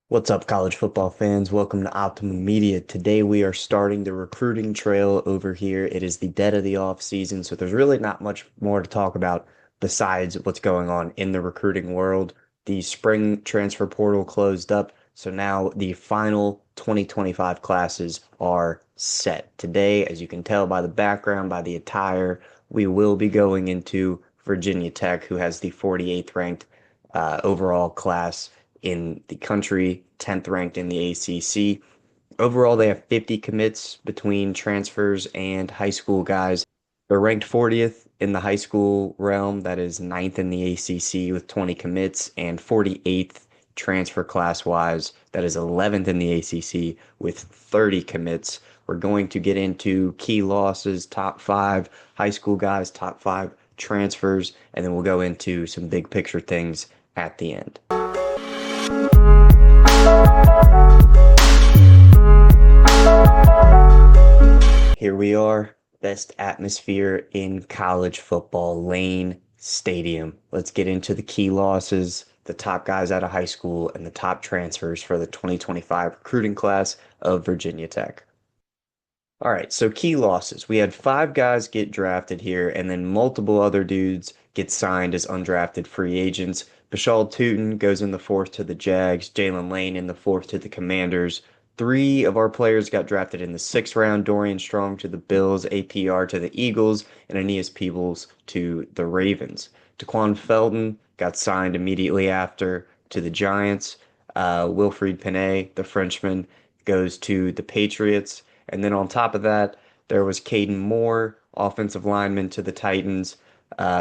What's up, college football fans? Welcome to Optimum Media. Today we are starting the recruiting trail over here. It is the dead of the off season, so there's really not much more to talk about besides what's going on in the recruiting world. The spring transfer portal closed up, so now the final 2025 classes are set. Today, as you can tell by the background, by the attire, we will be going into Virginia Tech, who has the 48th ranked overall class in the country, 10th ranked in the ACC. Overall, they have 50 commits between transfers and high school guys. They're ranked 40th in the high school realm, that is ninth in the ACC with 20 commits, and 48th transfer class wise, that is 11th in the ACC with 30 commits. We're going to get into key losses, top five high school guys, top five transfers, and then we'll go into some big picture things at the end. Here we are, best atmosphere in college football, Lane Stadium. Let's get into the key losses, the top guys out of high school, and the top transfers for the 2025 recruiting class of Virginia Tech. All right, so key losses. We had five guys get drafted here, and then multiple other dudes get signed as undrafted free agents. Altuner goes in the fourth to the Jags, Jalen Lane in the fourth to the Commanders. Three of our players got drafted in the sixth round, Dorian Strong to the Bills, APR to the Eagles, and Aeneas Peebles to the Ravens. Daquan Seldon got signed immediately after to the Giants. Wilfried Penney, the Frenchman, goes to the Patriots. And then on top of that, there was Caden Moore, offensive lineman to the Titans.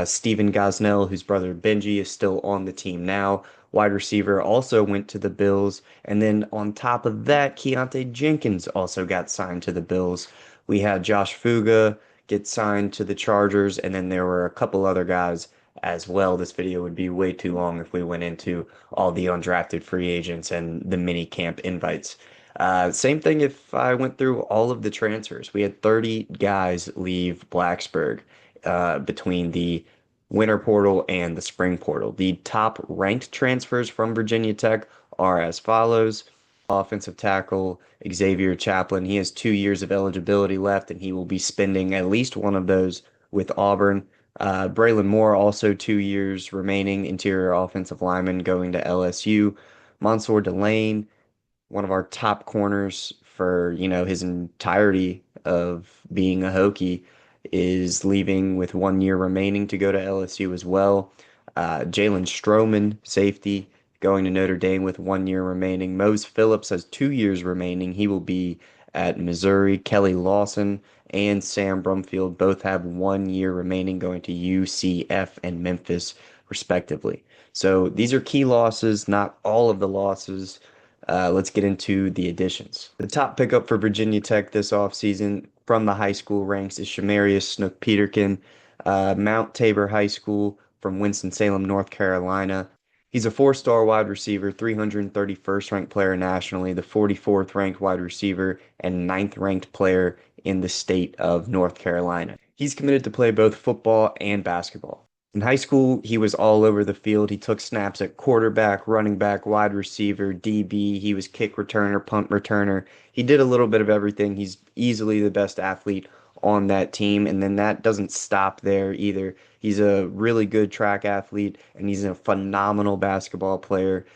Stephen Gosnell, whose brother Benji is still on the team now. Wide receiver also went to the Bills. And then on top of that, Keontae Jenkins also got signed to the Bills. We had Josh Fuga get signed to the Chargers. And then there were a couple other guys as well. This video would be way too long if we went into all the undrafted free agents and the mini camp invites. Same thing if I went through all of the transfers. We had 30 guys leave Blacksburg between the winter portal and the spring portal. The top ranked transfers from Virginia Tech are as follows. Offensive tackle Xavier Chaplin. He has 2 years of eligibility left, and he will be spending at least one of those with Auburn. Braylon Moore, also 2 years remaining, interior offensive lineman going to LSU. Mansour Delane, one of our top corners for, his entirety of being a Hokie, is leaving with 1 year remaining to go to LSU as well. Jalen Stroman, safety, going to Notre Dame with 1 year remaining. Mose Phillips has 2 years remaining. He will be at Missouri. Kelly Lawson and Sam Brumfield both have 1 year remaining, going to UCF and Memphis, respectively. So these are key losses, not all of the losses. Let's get into the additions. The top pickup for Virginia Tech this offseason from the high school ranks is Shamarius Snook Peterkin, Mount Tabor High School from Winston-Salem, North Carolina. He's a four-star wide receiver, 331st ranked player nationally, the 44th ranked wide receiver, and 9th ranked player in the state of North Carolina. He's committed to play both football and basketball. In high school, he was all over the field. He took snaps at quarterback, running back, wide receiver, DB. He was kick returner, punt returner. He did a little bit of everything. He's easily the best athlete on that team. And then that doesn't stop there either. He's a really good track athlete, and he's a phenomenal basketball player.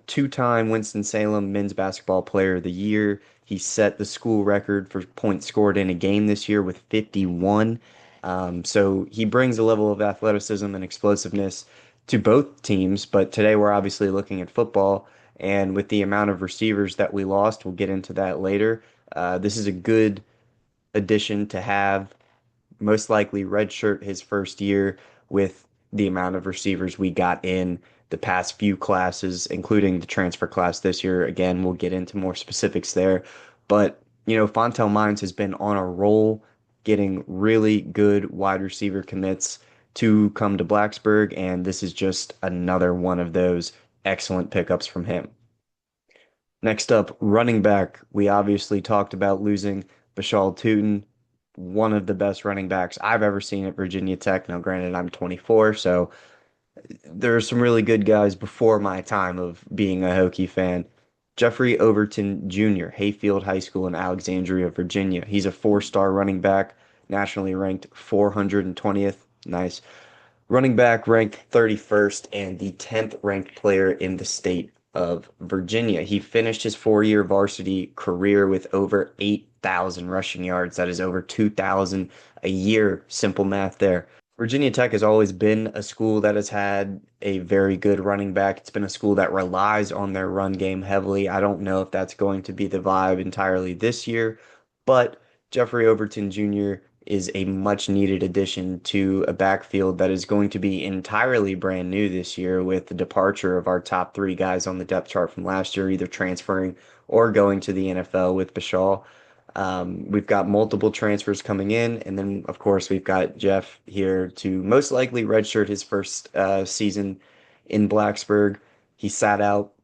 Two-time Winston-Salem men's basketball player of the year. He set the school record for points scored in a game this year with 51. So he brings a level of athleticism and explosiveness to both teams, but today we're obviously looking at football, and with the amount of receivers that we lost, we'll get into that later. This is a good addition to have, most likely redshirt his first year with the amount of receivers we got in the past few classes, including the transfer class this year. Again, we'll get into more specifics there, but Fontel Mines has been on a roll, getting really good wide receiver commits to come to Blacksburg, and this is just another one of those excellent pickups from him. Next up, running back. We obviously talked about losing Bashal Tootin, one of the best running backs I've ever seen at Virginia Tech. Now, granted, I'm 24, so there are some really good guys before my time of being a Hokie fan. Jeffrey Overton Jr., Hayfield High School in Alexandria, Virginia. He's a four-star running back, nationally ranked 420th. Nice. Running back ranked 31st and the 10th ranked player in the state of Virginia. He finished his 4-year varsity career with over 8,000 rushing yards. That is over 2,000 a year. Simple math there. Virginia Tech has always been a school that has had a very good running back. It's been a school that relies on their run game heavily. I don't know if that's going to be the vibe entirely this year, but Jeffrey Overton Jr. is a much needed addition to a backfield that is going to be entirely brand new this year with the departure of our top three guys on the depth chart from last year, either transferring or going to the NFL with Bashaw. We've got multiple transfers coming in, and then of course we've got Jeff here to most likely redshirt his first season in Blacksburg. He sat out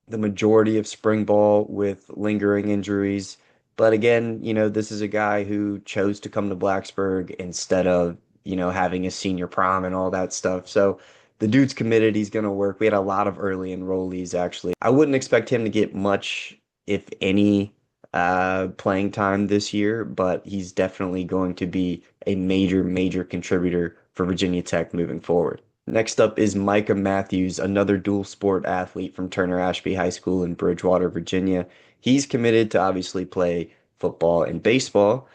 the majority of spring ball with lingering injuries. But again, this is a guy who chose to come to Blacksburg instead of, having a senior prom and all that stuff. So the dude's committed. He's going to work. We had a lot of early enrollees, actually. I wouldn't expect him to get much, if any, playing time this year, but he's definitely going to be a major, major contributor for Virginia Tech moving forward. Next up is Micah Matthews, another dual sport athlete from Turner Ashby High School in Bridgewater, Virginia. He's committed to obviously play football and baseball.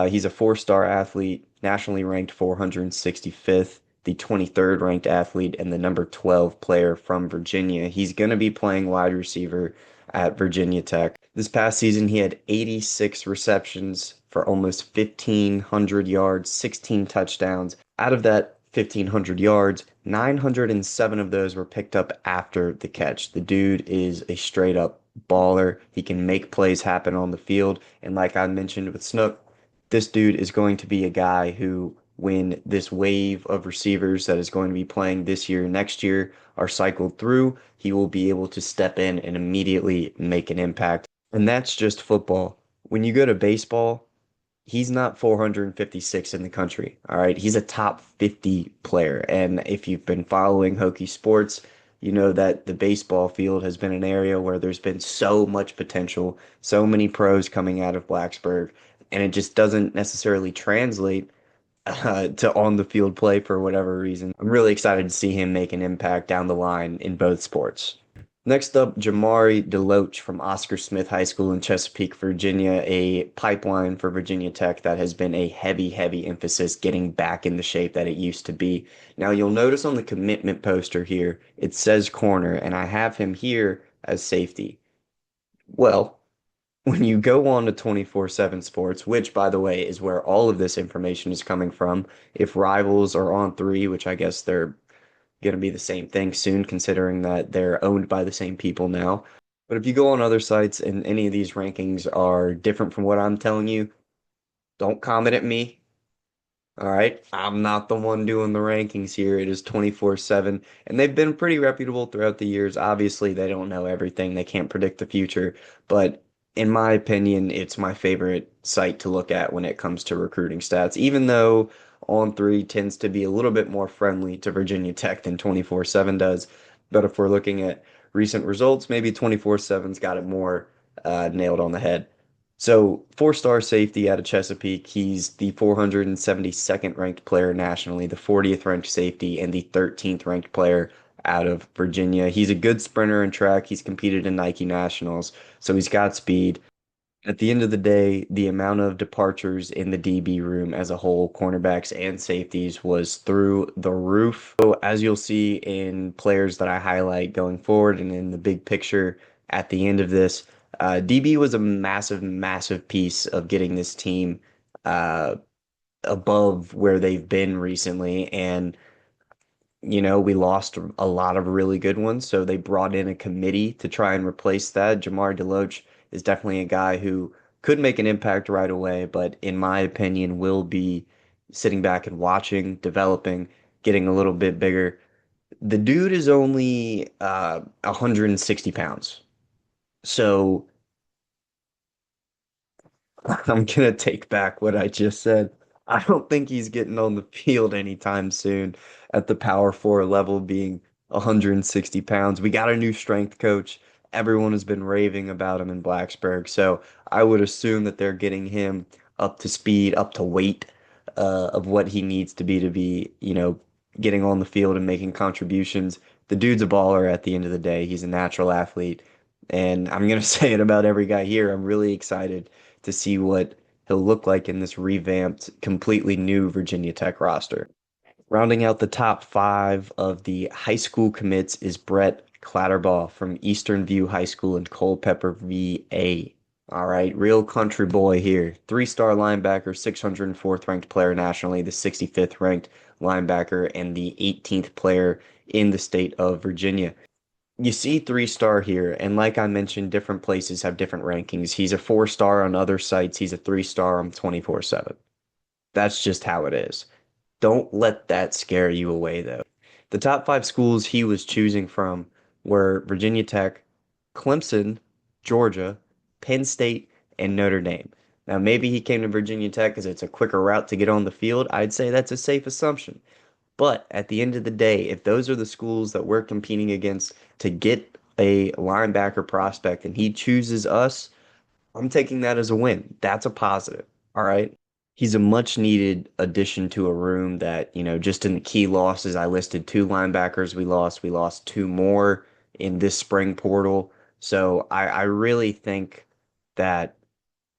He's a four-star athlete, nationally ranked 465th, the 23rd ranked athlete, and the number 12 player from Virginia. He's going to be playing wide receiver at Virginia Tech. This past season, he had 86 receptions for almost 1,500 yards, 16 touchdowns. Out of that 1,500 yards, 907 of those were picked up after the catch. The dude is a straight up baller. He can make plays happen on the field. And like I mentioned with Snook, this dude is going to be a guy who, when this wave of receivers that is going to be playing this year, next year, are cycled through, he will be able to step in and immediately make an impact. And that's just football. When you go to baseball, he's not 456 in the country. All right. He's a top 50 player. And if you've been following Hokie sports, you know that the baseball field has been an area where there's been so much potential, so many pros coming out of Blacksburg, and it just doesn't necessarily translate to on the field play for whatever reason. I'm really excited to see him make an impact down the line in both sports. Next up, Jahmari DeLoatch from Oscar Smith High School in Chesapeake, Virginia, a pipeline for Virginia Tech that has been a heavy, heavy emphasis getting back in the shape that it used to be. Now, you'll notice on the commitment poster here, it says corner, and I have him here as safety. Well, when you go on to 24/7 Sports, which, by the way, is where all of this information is coming from, if Rivals are on three, which I guess they're going to be the same thing soon, considering that they're owned by the same people now. But if you go on other sites and any of these rankings are different from what I'm telling you, don't comment at me. All right. I'm not the one doing the rankings here. It is 24/7, and they've been pretty reputable throughout the years. Obviously, they don't know everything. They can't predict the future, but in my opinion, it's my favorite site to look at when it comes to recruiting stats, even though On Three tends to be a little bit more friendly to Virginia Tech than 24/7 does. But if we're looking at recent results, maybe 24/7's got it more nailed on the head. So, four-star safety out of Chesapeake. He's the 472nd ranked player nationally, the 40th ranked safety, and the 13th ranked player out of Virginia. He's a good sprinter in track. He's competed in Nike Nationals, so he's got speed. At the end of the day, the amount of departures in the DB room as a whole, cornerbacks and safeties, was through the roof. So as you'll see in players that I highlight going forward and in the big picture at the end of this, DB was a massive, massive piece of getting this team uh, above where they've been recently. And we lost a lot of really good ones, so they brought in a committee to try and replace that. Jahmari DeLoatch is definitely a guy who could make an impact right away, but in my opinion, will be sitting back and watching, developing, getting a little bit bigger. The dude is only 160 pounds, so I'm gonna take back what I just said. I don't think he's getting on the field anytime soon at the Power 4 level, being 160 pounds. We got a new strength coach. Everyone has been raving about him in Blacksburg, so I would assume that they're getting him up to speed, up to weight of what he needs to be, getting on the field and making contributions. The dude's a baller at the end of the day. He's a natural athlete. And I'm going to say it about every guy here. I'm really excited to see what he'll look like in this revamped, completely new Virginia Tech roster. Rounding out the top five of the high school commits is Brett Clatterbaugh from Eastern View High School in Culpeper, VA. All right, real country boy here. Three-star linebacker, 604th ranked player nationally, the 65th ranked linebacker, and the 18th player in the state of Virginia. You see three-star here, and like I mentioned, different places have different rankings. He's a four-star on other sites. He's a three-star on 24/7. That's just how it is. Don't let that scare you away, though. The top five schools he was choosing from were Virginia Tech, Clemson, Georgia, Penn State, and Notre Dame. Now, maybe he came to Virginia Tech because it's a quicker route to get on the field. I'd say that's a safe assumption. But at the end of the day, if those are the schools that we're competing against to get a linebacker prospect and he chooses us, I'm taking that as a win. That's a positive. All right. He's a much needed addition to a room that, just in the key losses, I listed two linebackers we lost. We lost two more in this spring portal. So I really think that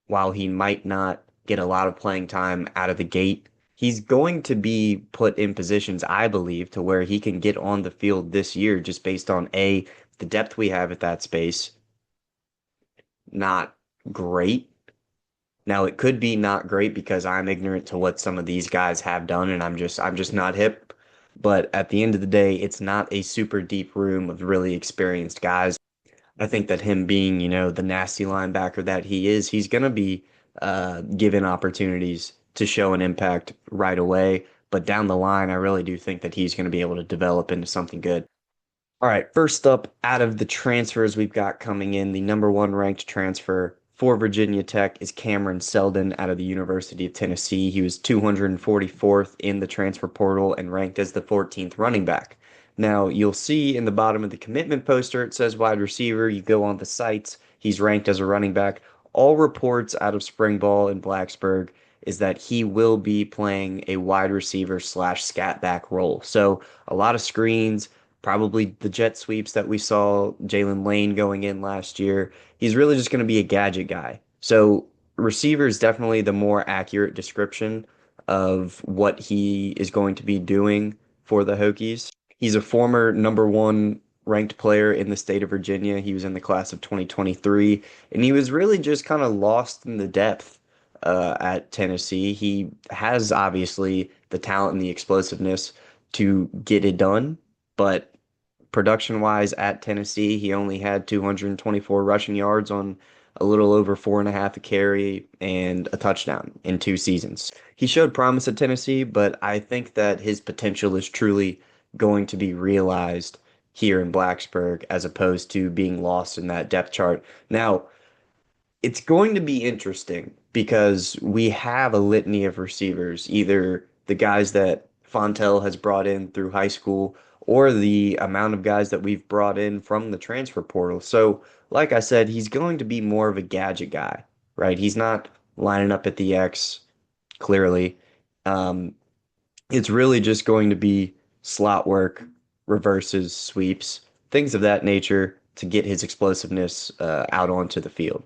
while he might not get a lot of playing time out of the gate, he's going to be put in positions, I believe, to where he can get on the field this year just based on A, the depth we have at that space, not great. Now it could be not great because I'm ignorant to what some of these guys have done and I'm just not hip. But at the end of the day, it's not a super deep room of really experienced guys. I think that him being, the nasty linebacker that he is, he's going to be given opportunities to show an impact right away. But down the line, I really do think that he's going to be able to develop into something good. All right, first up, out of the transfers we've got coming in, the number one ranked transfer for Virginia Tech is Cameron Seldon out of the University of Tennessee. He was 244th in the transfer portal and ranked as the 14th running back. Now, you'll see in the bottom of the commitment poster, it says wide receiver. You go on the sites, he's ranked as a running back. All reports out of spring ball in Blacksburg is that he will be playing a wide receiver slash scat back role. So a lot of screens, probably the jet sweeps that we saw Jalen Lane going in last year. He's really just going to be a gadget guy. So receiver is definitely the more accurate description of what he is going to be doing for the Hokies. He's a former number one ranked player in the state of Virginia. He was in the class of 2023, and he was really just kind of lost in the depth at Tennessee. He has obviously the talent and the explosiveness to get it done, but production wise at Tennessee, he only had 224 rushing yards on a little over 4.5 a carry and a touchdown in 2 seasons. He showed promise at Tennessee, but I think that his potential is truly going to be realized here in Blacksburg as opposed to being lost in that depth chart. Now, it's going to be interesting because we have a litany of receivers, either the guys that Fontel has brought in through high school or the amount of guys that we've brought in from the transfer portal. So, like I said, he's going to be more of a gadget guy, right? He's not lining up at the X, clearly. Um, it's really just going to be slot work, reverses, sweeps, things of that nature to get his explosiveness out onto the field.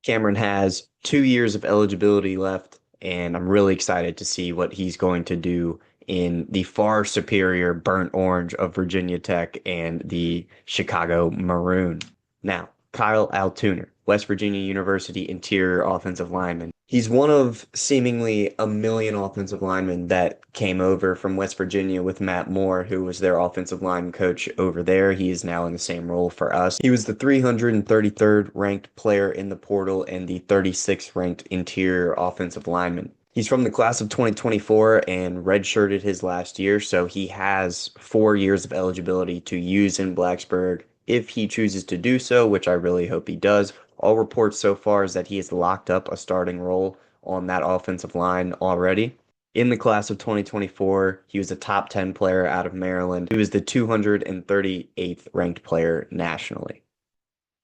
Cameron has 2 years of eligibility left, and I'm really excited to see what he's going to do in the far superior burnt orange of Virginia Tech and the Chicago Maroon. Now, Kyle Altuner, West Virginia University interior offensive lineman. He's one of seemingly a million offensive linemen that came over from West Virginia with Matt Moore, who was their offensive line coach over there. He is now in the same role for us. He was the 333rd ranked player in the portal and the 36th ranked interior offensive lineman. He's from the class of 2024 and redshirted his last year, so he has 4 years of eligibility to use in Blacksburg if he chooses to do so, which I really hope he does. All reports so far is that he has locked up a starting role on that offensive line already. In the class of 2024, he was a top 10 player out of Maryland. He was the 238th ranked player nationally.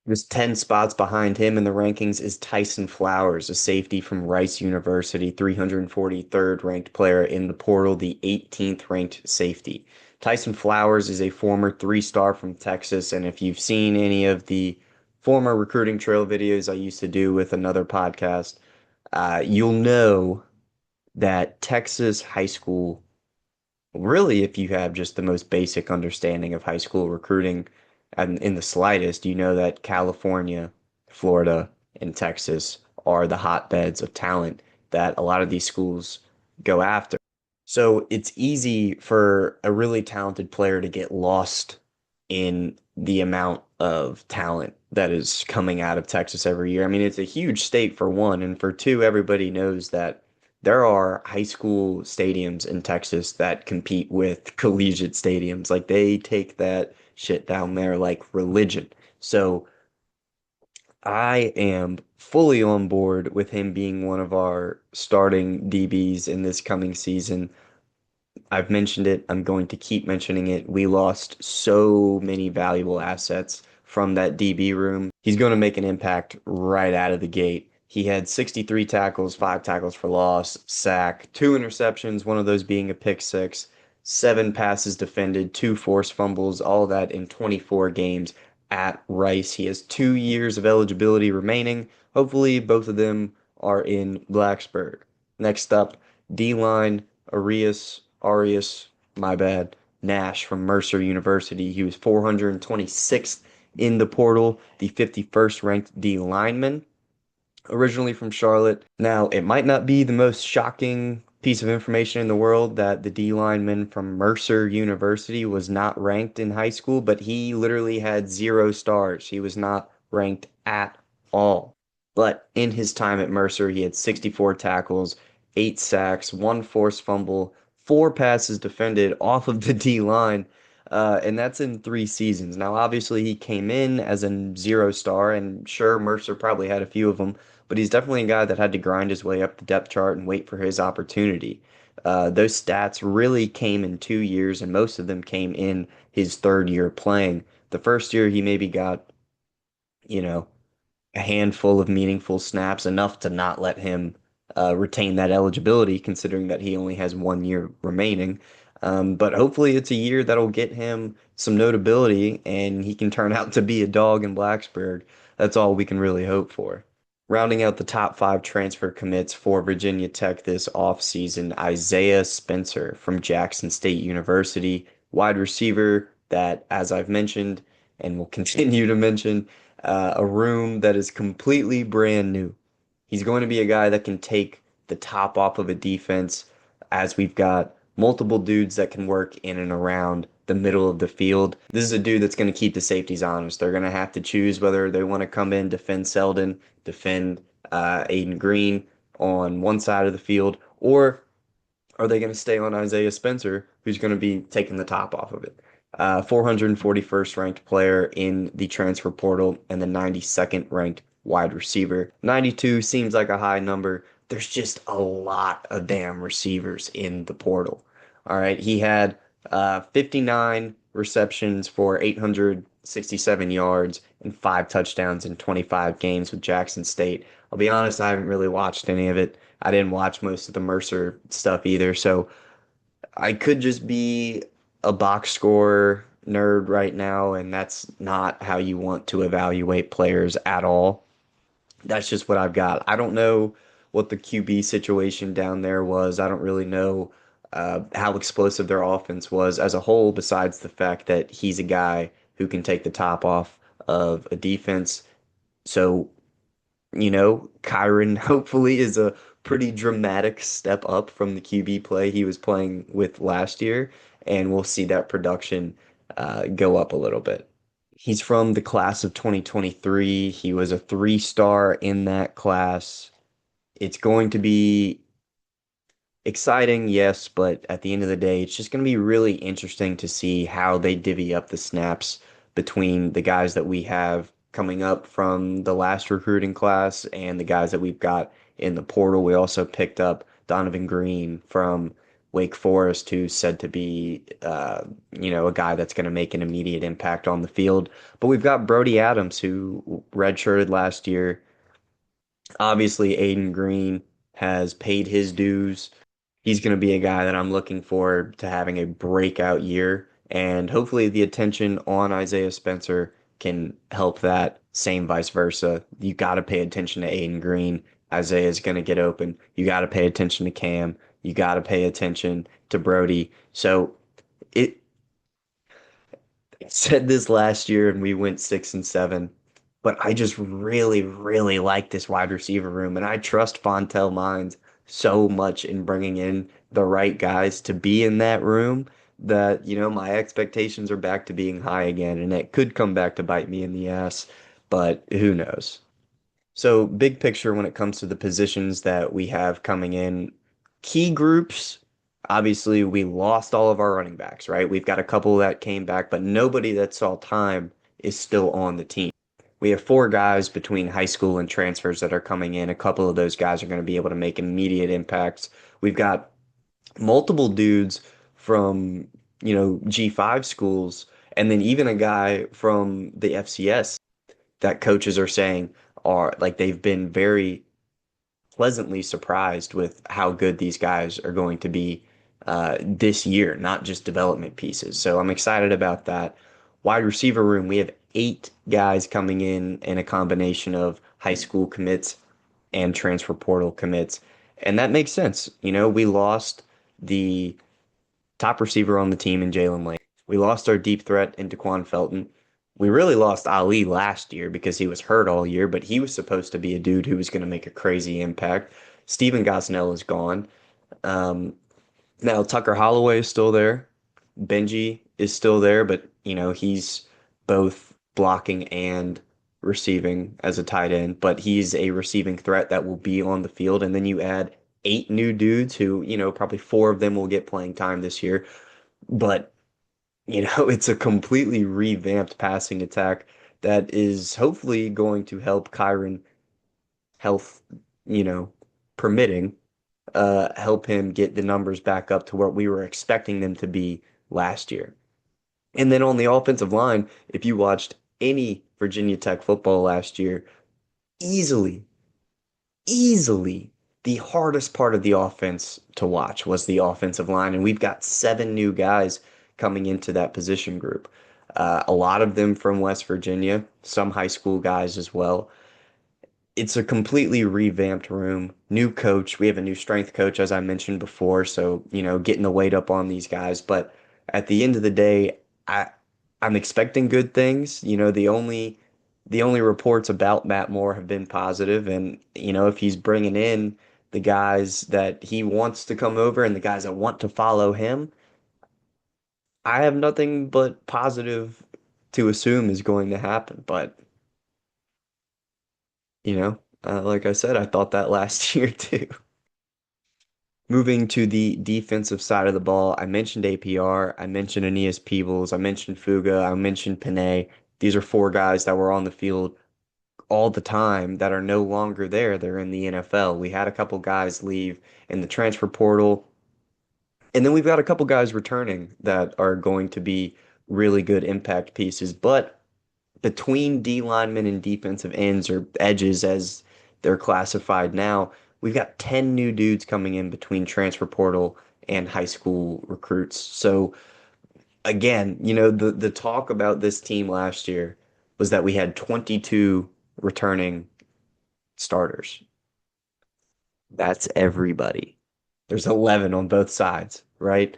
Just 10 spots behind him in the rankings is Tyson Flowers, a safety from Rice University, 343rd ranked player in the portal, the 18th ranked safety. Tyson Flowers is a former three-star from Texas, and if you've seen any of the former recruiting trail videos I used to do with another podcast, you'll know that Texas high school, really, if you have just the most basic understanding of high school recruiting and in the slightest, you know that California, Florida, and Texas are the hotbeds of talent that a lot of these schools go after. So it's easy for a really talented player to get lost in the amount of talent that is coming out of Texas every year. I mean, it's a huge state for one, and for two, everybody knows that there are high school stadiums in Texas that compete with collegiate stadiums. Like they take that shit down there like religion. So I am fully on board with him being one of our starting DBs in this coming season. I've mentioned it. I'm going to keep mentioning it. We lost so many valuable assets from that DB room. He's going to make an impact right out of the gate. He had 63 tackles, 5 tackles for loss, sack, 2 interceptions, one of those being a pick six, 7 passes defended, 2 forced fumbles, all that in 24 games at Rice. He has 2 years of eligibility remaining. Hopefully, both of them are in Blacksburg. Next up, D line, Arias, my bad, Nash from Mercer University. He was 426th in the portal, the 51st ranked D lineman, originally from Charlotte. Now, it might not be the most shocking piece of information in the world that the D lineman from Mercer University was not ranked in high school, but he literally had 0 stars. He was not ranked at all. But in his time at Mercer, he had 64 tackles, 8 sacks, 1 forced fumble, 4 passes defended off of the D line, and that's in 3 seasons. Now, obviously, he came in as a 0 star, and sure, Mercer probably had a few of them, but he's definitely a guy that had to grind his way up the depth chart and wait for his opportunity. Those stats really came in 2 years, and most of them came in his third year playing. The first year, he maybe got, you know, a handful of meaningful snaps, enough to not let him retain that eligibility, considering that he only has 1 year remaining. But hopefully, it's a year that'll get him some notability and he can turn out to be a dog in Blacksburg. That's all we can really hope for. Rounding out the top 5 transfer commits for Virginia Tech this offseason, Isaiah Spencer from Jackson State University, wide receiver that, as I've mentioned and will continue to mention, a room that is completely brand new. He's going to be a guy that can take the top off of a defense, as we've got multiple dudes that can work in and around the middle of the field. This is a dude that's going to keep the safeties honest. They're going to have to choose whether they want to come in, defend Seldon, defend Aiden Green on one side of the field, or are they going to stay on Isaiah Spencer, who's going to be taking the top off of it? 441st ranked player in the transfer portal and the 92nd ranked wide receiver. 92 seems like a high number. There's just a lot of damn receivers in the portal. All right, he had 59 receptions for 867 yards and 5 touchdowns in 25 games with Jackson State. I'll be honest, I haven't really watched any of it. I didn't watch most of the Mercer stuff either, so I could just be a box score nerd right now, and that's not how you want to evaluate players at all. That's just what I've got. I don't know what the QB situation down there was. I don't really know how explosive their offense was as a whole, besides the fact that he's a guy who can take the top off of a defense. So, Kyron hopefully is a pretty dramatic step up from the QB play he was playing with last year, and we'll see that production go up a little bit. He's from the class of 2023. He was a 3 star in that class. It's going to be exciting, yes, but at the end of the day, it's just going to be really interesting to see how they divvy up the snaps between the guys that we have coming up from the last recruiting class and the guys that we've got in the portal. We also picked up Donovan Green from Wake Forest, who's said to be, a guy that's going to make an immediate impact on the field. But we've got Brody Adams, who redshirted last year. Obviously, Aiden Green has paid his dues. He's going to be a guy that I'm looking forward to having a breakout year. And hopefully, the attention on Isaiah Spencer can help that. Same vice versa. You got to pay attention to Aiden Green. Isaiah is going to get open. You got to pay attention to Cam. You got to pay attention to Brody. So it said this last year and we went 6-7, but I just really, really like this wide receiver room, and I trust Fontel Mines so much in bringing in the right guys to be in that room that, my expectations are back to being high again, and it could come back to bite me in the ass, but who knows? So, big picture when it comes to the positions that we have coming in, key groups, obviously we lost all of our running backs, right? We've got a couple that came back, but nobody that saw time is still on the team. We have four guys between high school and transfers that are coming in. A couple of those guys are going to be able to make immediate impacts. We've got multiple dudes from, G5 schools, and then even a guy from the FCS that coaches are saying are like they've been very pleasantly surprised with how good these guys are going to be this year, not just development pieces. So I'm excited about that. Wide receiver room, we have eight guys coming in a combination of high school commits and transfer portal commits. And that makes sense. We lost the top receiver on the team in Jalen Lane. We lost our deep threat in Daquan Felton. We really lost Ali last year because he was hurt all year, but he was supposed to be a dude who was going to make a crazy impact. Steven Gosnell is gone. Um, Now Tucker Holloway is still there. Benji is still there, but he's both blocking and receiving as a tight end, but he's a receiving threat that will be on the field. And then you add eight new dudes who, probably four of them will get playing time this year. But, it's a completely revamped passing attack that is hopefully going to help Kyron health, you know, permitting, help him get the numbers back up to what we were expecting them to be last year. And then on the offensive line, if you watched any Virginia Tech football last year, easily, easily the hardest part of the offense to watch was the offensive line. And we've got seven new guys coming into that position group. A lot of them from West Virginia, some high school guys as well. It's a completely revamped room, new coach. We have a new strength coach, as I mentioned before. So, getting the weight up on these guys. But at the end of the day, I'm expecting good things. The only reports about Matt Moore have been positive, and if he's bringing in the guys that he wants to come over and the guys that want to follow him, I have nothing but positive to assume is going to happen. But like I said, I thought that last year too. Moving to the defensive side of the ball, I mentioned APR, I mentioned Aeneas Peebles, I mentioned Fuga, I mentioned Panay. These are four guys that were on the field all the time that are no longer there. They're in the NFL. We had a couple guys leave in the transfer portal, and then we've got a couple guys returning that are going to be really good impact pieces. But between D linemen and defensive ends or edges as they're classified now, we've got 10 new dudes coming in between transfer portal and high school recruits. So again, the talk about this team last year was that we had 22 returning starters. That's everybody. There's 11 on both sides, right?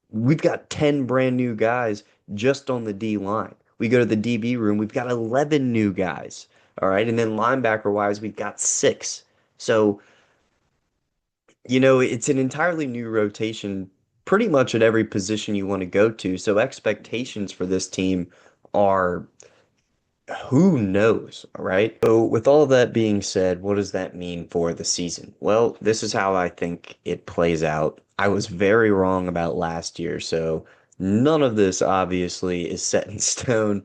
We've got 10 brand new guys just on the D line. We go to the DB room, we've got 11 new guys. All right. And then linebacker wise, we've got six. So, it's an entirely new rotation pretty much at every position you want to go to. So expectations for this team are who knows, right? So, with all that being said, what does that mean for the season? Well, this is how I think it plays out. I was very wrong about last year, so none of this obviously is set in stone.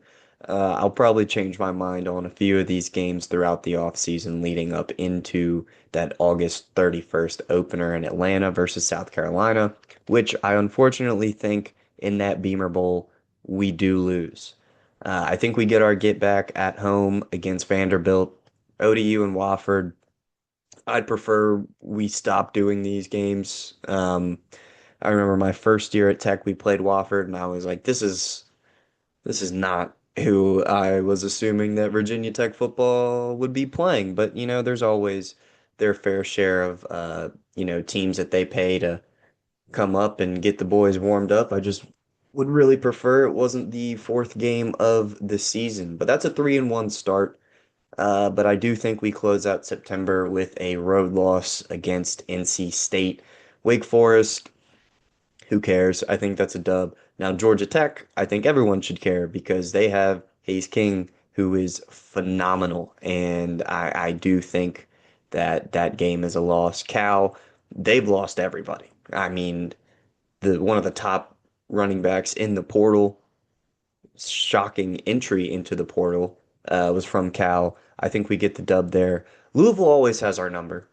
I'll probably change my mind on a few of these games throughout the offseason leading up into that August 31st opener in Atlanta versus South Carolina, which I unfortunately think in that Beamer Bowl we do lose. I think we get our get back at home against Vanderbilt, ODU, and Wofford. I'd prefer we stop doing these games. I remember my first year at Tech, we played Wofford, and I was like, this is not who I was assuming that Virginia Tech football would be playing. But, there's always their fair share of, teams that they pay to come up and get the boys warmed up. I just would really prefer it wasn't the fourth game of the season. But that's a 3-1 start. But I do think we close out September with a road loss against NC State. Wake Forest, who cares? I think that's a dub. Now, Georgia Tech, I think everyone should care because they have Hayes King, who is phenomenal. And I do think that that game is a loss. Cal, they've lost everybody. I mean, one of the top running backs in the portal, shocking entry into the portal, was from Cal. I think we get the dub there. Louisville always has our number,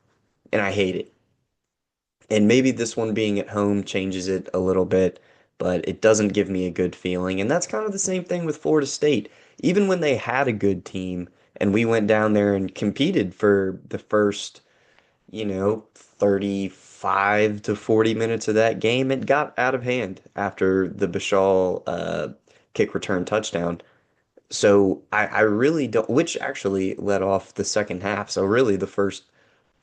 and I hate it. And maybe this one being at home changes it a little bit, but it doesn't give me a good feeling. And that's kind of the same thing with Florida State. Even when they had a good team and we went down there and competed for the first, 35 to 40 minutes of that game, it got out of hand after the Bashal kick return touchdown. So I really don't, which actually led off the second half. So really the first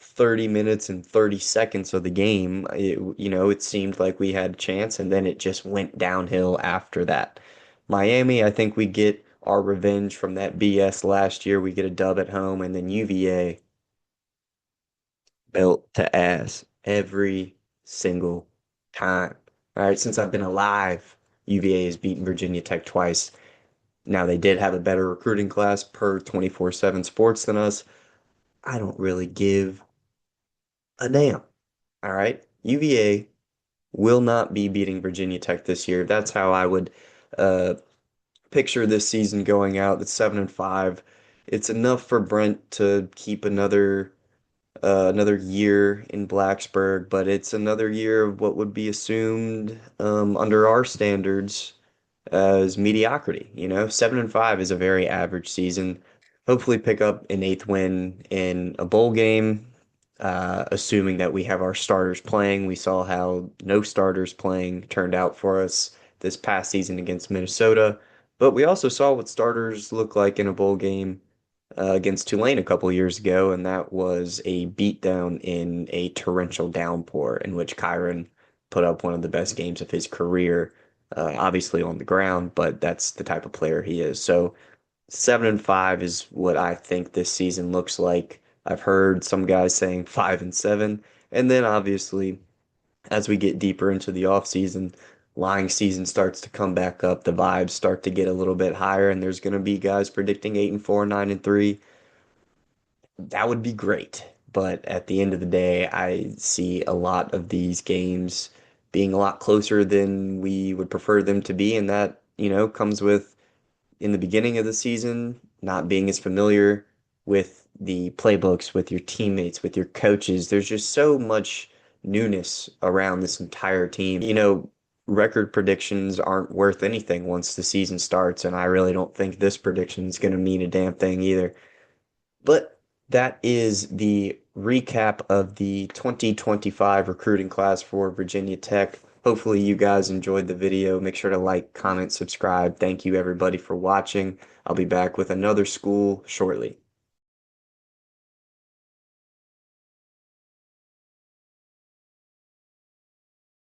30 minutes and 30 seconds of the game, it seemed like we had a chance, and then it just went downhill after that. Miami, I think we get our revenge from that BS last year. We get a dub at home, and then UVA belt to ass every single time. All right, since I've been alive, UVA has beaten Virginia Tech twice. Now, they did have a better recruiting class per 24/7 Sports than us. I don't really give a damn. All right. UVA will not be beating Virginia Tech this year. That's how I would uh, picture this season going out. It's 7-5. It's enough for Brent to keep another year in Blacksburg, but it's another year of what would be assumed under our standards as mediocrity. 7-5 is a very average season. Hopefully, pick up an eighth win in a bowl game, assuming that we have our starters playing. We saw how no starters playing turned out for us this past season against Minnesota, but we also saw what starters look like in a bowl game against Tulane a couple years ago, and that was a beatdown in a torrential downpour in which Kyron put up one of the best games of his career, obviously on the ground, but that's the type of player he is. So 7-5 is what I think this season looks like. I've heard some guys saying 5-7, and then obviously as we get deeper into the offseason, lying season starts to come back up, the vibes start to get a little bit higher, and there's going to be guys predicting 8-4, 9-3. That would be great. But at the end of the day, I see a lot of these games being a lot closer than we would prefer them to be, and that, comes with in the beginning of the season, not being as familiar with the playbooks, with your teammates, with your coaches. There's just so much newness around this entire team. Record predictions aren't worth anything once the season starts, and I really don't think this prediction is going to mean a damn thing either. But that is the recap of the 2025 recruiting class for Virginia Tech. Hopefully you guys enjoyed the video. Make sure to like, comment, subscribe. Thank you everybody for watching. I'll be back with another school shortly.